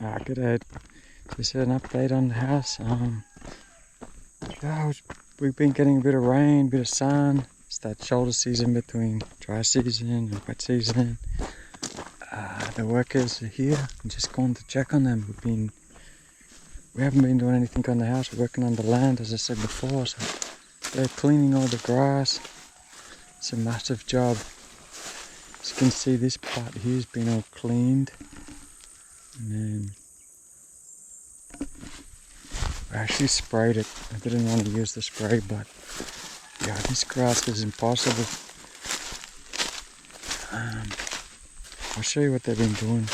G'day. Just an update on the house. We've been getting a bit of rain, a bit of sun. It's that shoulder season between dry season and wet season. The workers are here. I'm just going to check on them. We haven't been doing anything on the house. We're working on the land, as I said before. So they're cleaning all the grass. It's a massive job. As you can see, this part here has been all cleaned. And then I actually sprayed it. I didn't want to use the spray, but yeah, this grass is impossible. I'll show you what they've been doing.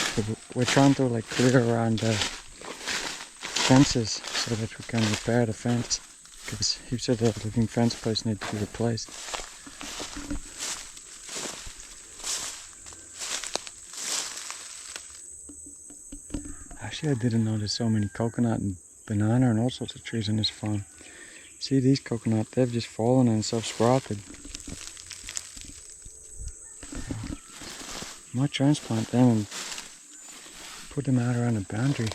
We're trying to clear around the fences so that we can repair the fence, because heaps of the living fence posts need to be replaced. Actually, I didn't know there's so many coconut and banana and all sorts of trees on this farm. See these coconut, they've just fallen and self-sprouted. I might transplant them and put them out around the boundary.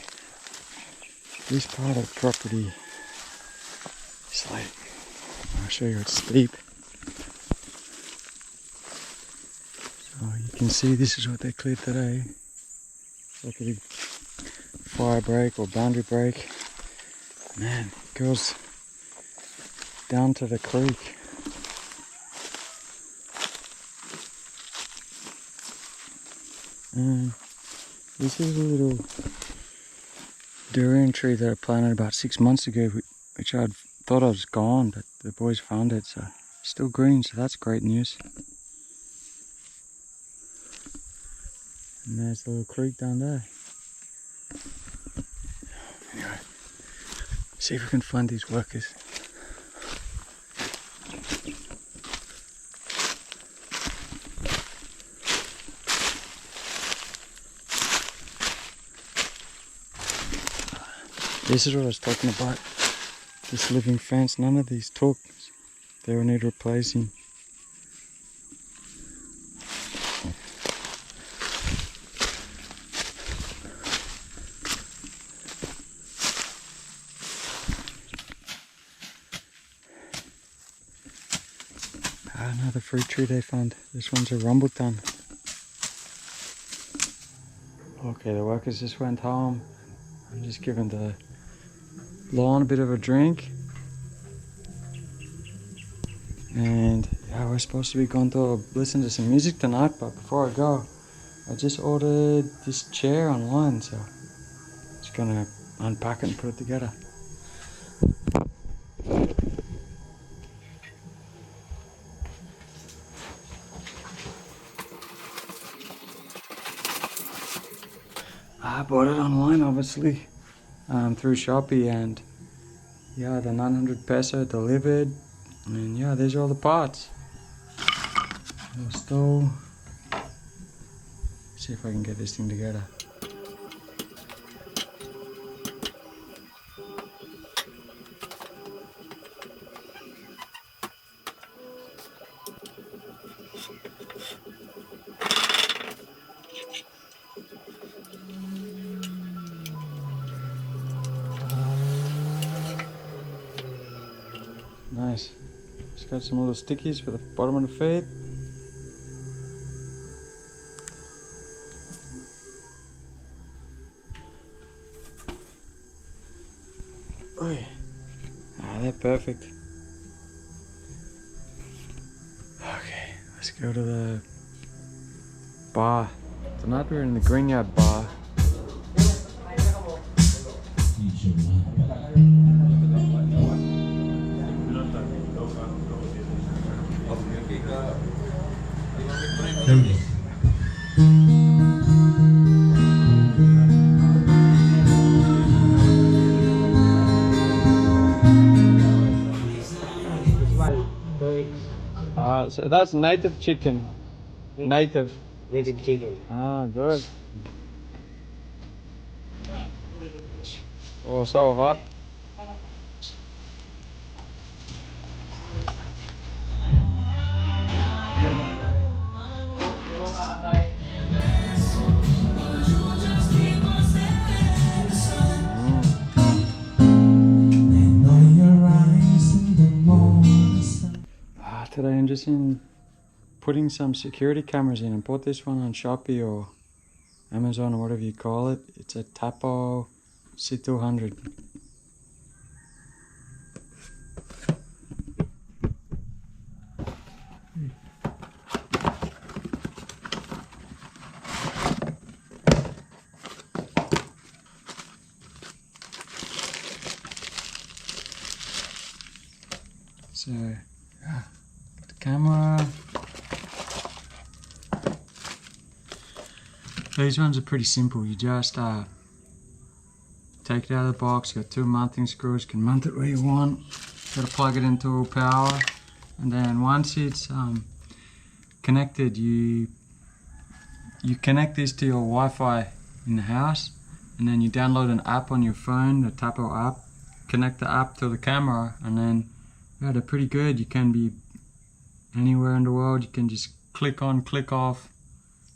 This part of the property is I'll show you, it's steep. So you can see this is what they cleared today. It's like a big fire break or boundary break. Man, it goes down to the creek. And this is a little durian tree that I planted about 6 months ago, which I thought I was gone, but the boys found it, so it's still green, so that's great news. And there's the little creek down there. Anyway, see if we can find these workers. This is what I was talking about. This living fence, none of these took. They will need replacing. Another fruit tree they found. This one's a rambutan. Okay, the workers just went home. I'm just giving the lawn a bit of a drink. And yeah, we're supposed to be going to listen to some music tonight, but before I go, I just ordered this chair online, so I'm just gonna unpack it and put it together. I bought it online, obviously, through Shopee, and yeah, the 900 peso delivered, and yeah, there's all the parts. The stove. See if I can get this thing together. Nice. Just got some little stickies for the bottom of the feet. They're perfect. Okay, let's go to the bar. Tonight we're in the Greenyard bar. So that's native chicken. Native chicken. Ah, good. Oh, so hot. today. I'm just putting some security cameras in. I bought this one on Shopee or Amazon or whatever you call it. It's a Tapo C200. So, yeah, got the camera. These ones are pretty simple. You just take it out of the box. You got two mounting screws. You can mount it where you want. Got to plug it into power, and then once it's connected, you connect this to your Wi-Fi in the house, and then you download an app on your phone, the Tapo app. Connect the app to the camera, and then yeah, they're pretty good. You can be anywhere in the world. You can just click on, click off,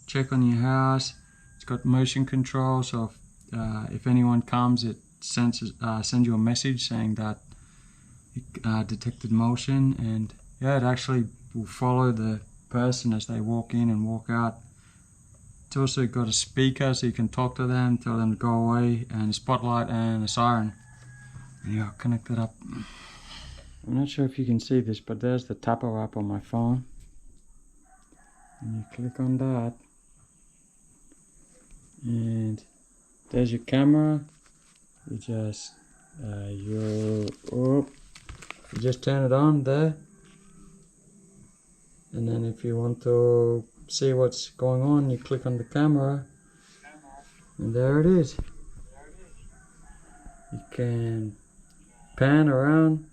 check on your house. It's got motion control, so if anyone comes, it sends you a message saying that it detected motion, and yeah, it actually will follow the person as they walk in and walk out. It's also got a speaker, so you can talk to them, tell them to go away, and a spotlight and a siren. And yeah, connect it up. I'm not sure if you can see this, but there's the Tapo app on my phone. And you click on that. And there's your camera. You just you just turn it on there. And then if you want to see what's going on, you click on the camera. And there it is. You can pan around.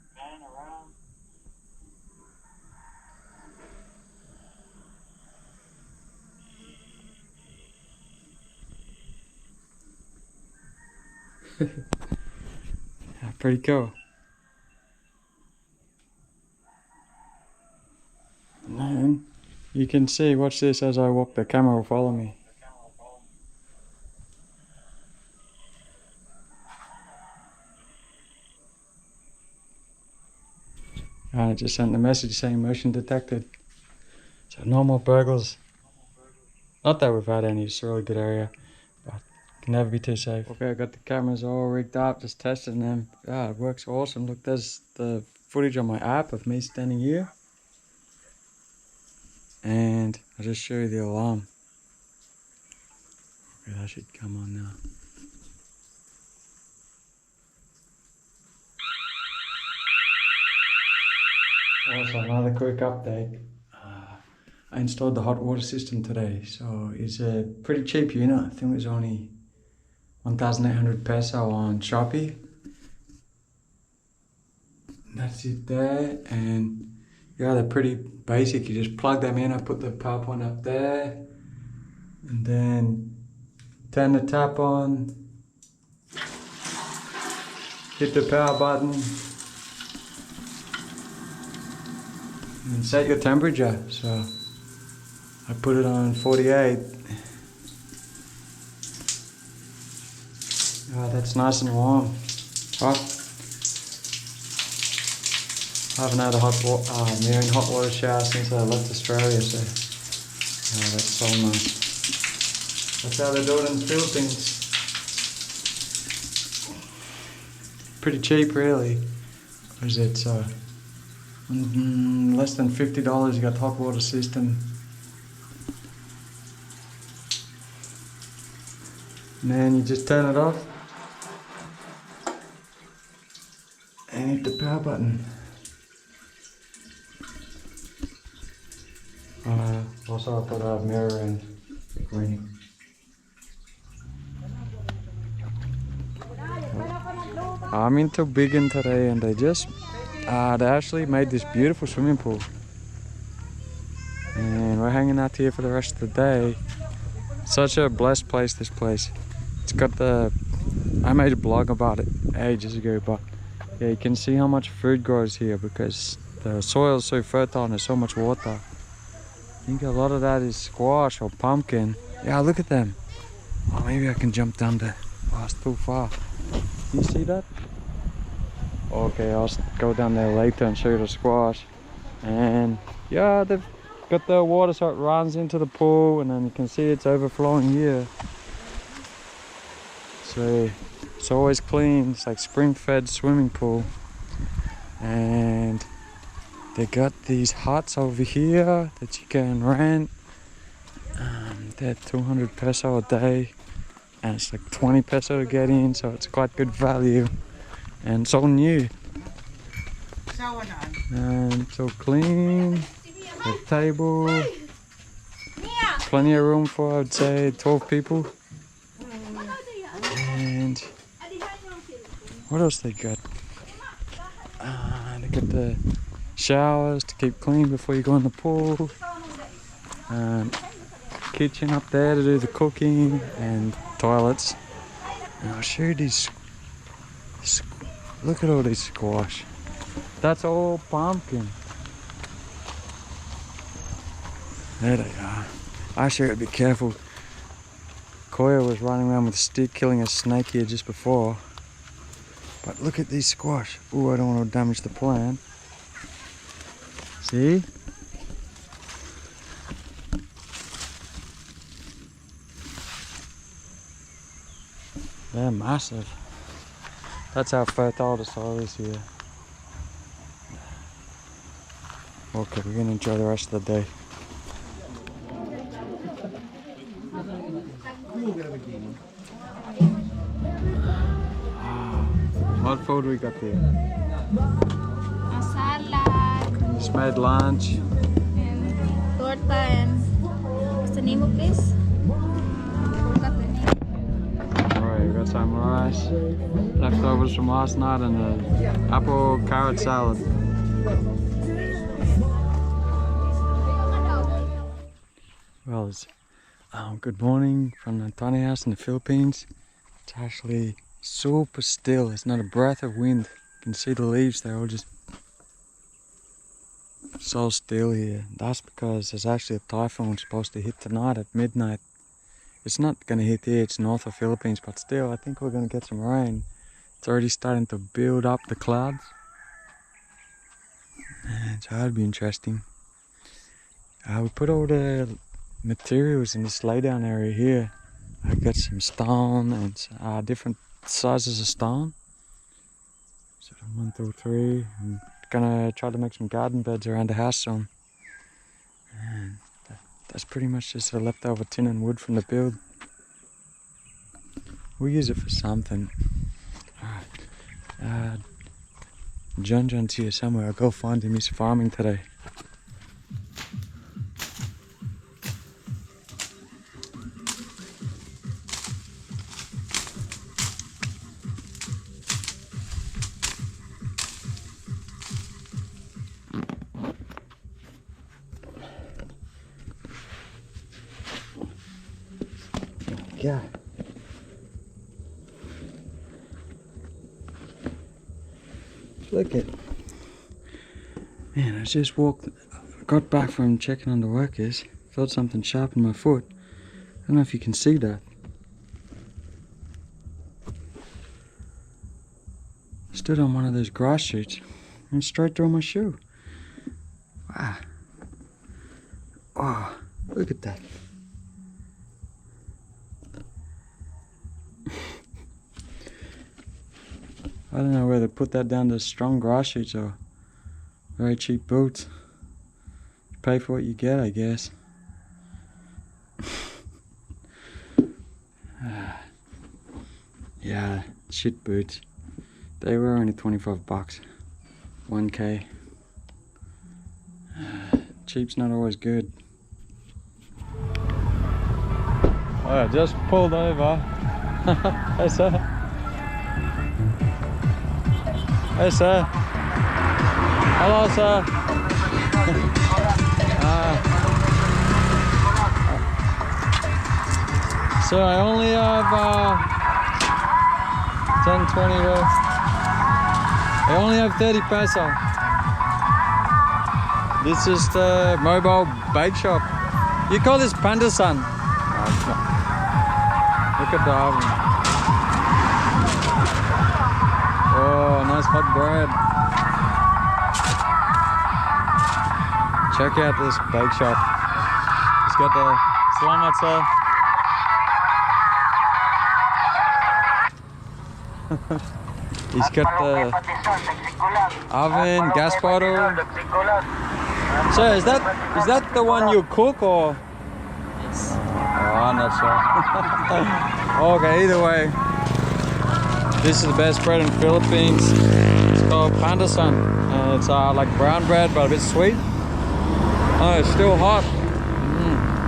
Yeah, pretty cool. And then you can see, watch this, as I walk, the camera will follow me. And it just sent a message saying motion detected. So no more burglars. Not that we've had any, it's a really good area. Can never be too safe. Okay, I got the cameras all rigged up, just testing them. Yeah, it works awesome. Look, there's the footage on my app of me standing here. And I'll just show you the alarm. Okay, that should come on now. Also, another quick update. I installed the hot water system today, so it's a pretty cheap unit. I think it was only 1,800 peso on Shopee. That's it there, and yeah, they're pretty basic. You just plug them in. I put the power point up there, and then turn the tap on, hit the power button, and set your temperature. So I put it on 48. That's nice and warm. Hot. I haven't had a mirroring hot water shower since I left Australia, so that's so nice. That's how they do it in the Philippines. Pretty cheap, really. What is it? So less than $50. You got the hot water system. And then you just turn it off and hit the power button. Also I put a mirror in green. I'm into vegan today, and they actually made this beautiful swimming pool. And we're hanging out here for the rest of the day. Such a blessed place, this place. It's got I made a blog about it ages ago, but yeah, you can see how much food grows here because the soil is so fertile and there's so much water. I think a lot of that is squash or pumpkin. Yeah, look at them. Oh, maybe I can jump down there. Oh, it's too far. Can you see that? Okay, I'll go down there later and show you the squash. And Yeah, they've got the water so it runs into the pool, and then you can see it's overflowing here. So it's always clean. It's like spring-fed swimming pool. And they got these huts over here that you can rent. They're 200 peso a day, and it's like 20 peso to get in, so it's quite good value. And it's all new. And it's all clean. The table. Plenty of room for, I would say, 12 people. And what else they got? They got the showers to keep clean before you go in the pool. Kitchen up there to do the cooking, and toilets. And I'll show you these. Look at all these squash. That's all pumpkin. There they are. I actually gotta be careful. Koya was running around with a stick killing a snake here just before. But look at these squash. Ooh, I don't want to damage the plant. See? They're massive. That's how fertile the soil is here. Okay, we're gonna enjoy the rest of the day. What food we got here? A salad. Just made lunch. And torta and what's the name of this? Forgot the name. Alright, we got some rice, leftovers from last night, and an apple carrot salad. Well, it's good morning from the tiny house in the Philippines. It's actually super still. It's not a breath of wind. You can see the leaves, they're all just so still here. That's because there's actually a typhoon supposed to hit tonight at midnight. It's not going to hit here, it's north of Philippines, but still I think we're going to get some rain. It's already starting to build up the clouds. And so that'd be interesting. We put all the materials in this laydown area here. I got some stone and different sizes of stone. So 1, 2, 3. I'm gonna try to make some garden beds around the house soon. And that's pretty much just a leftover tin and wood from the build. We'll use it for something. Alright. John's here somewhere. I'll go find him. He's farming today. Yeah. Look at, man, I just got back from checking on the workers, felt something sharp in my foot. I don't know if you can see that. I stood on one of those grass shoots and straight through my shoe. Wow. Oh, look at that. I don't know whether to put that down to strong grass shoots or very cheap boots. You pay for what you get, I guess. Yeah, shit boots. They were only 25 bucks. 1K. Cheap's not always good. Oh, I just pulled over. Hey, sir. Hey, sir. Hello, sir. So I only have 10, 20 bucks. I only have 30 peso. This is the mobile bake shop. You call this Pandasan? Look at the oven. Oh, nice hot bread. Check out this bake shop. It's got the selamat sale. He's got the oven, gas bottle. So is that the one you cook or? Yes. Oh, I'm not sure. Okay, either way, this is the best bread in Philippines. It's called pandasan. It's like brown bread, but a bit sweet. Oh, it's still hot.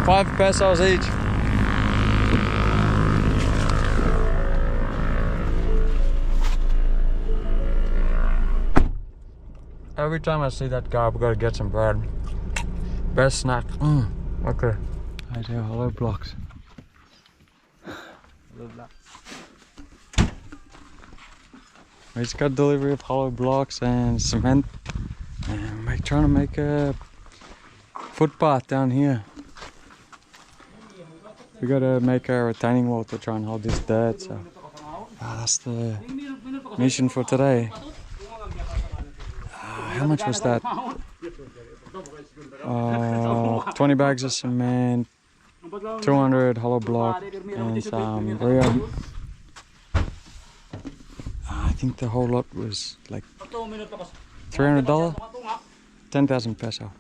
5 pesos each. Every time I see that guy, I've got to get some bread. Best snack. Okay. I do hollow blocks. We just got delivery of hollow blocks and cement. And we're trying to make a footpath down here. We gotta make a retaining wall to try and hold this dirt. So that's the mission for today. How much was that? 20 bags of cement, 200 hollow block, and some real. I think the whole lot was like $300, 10,000 peso.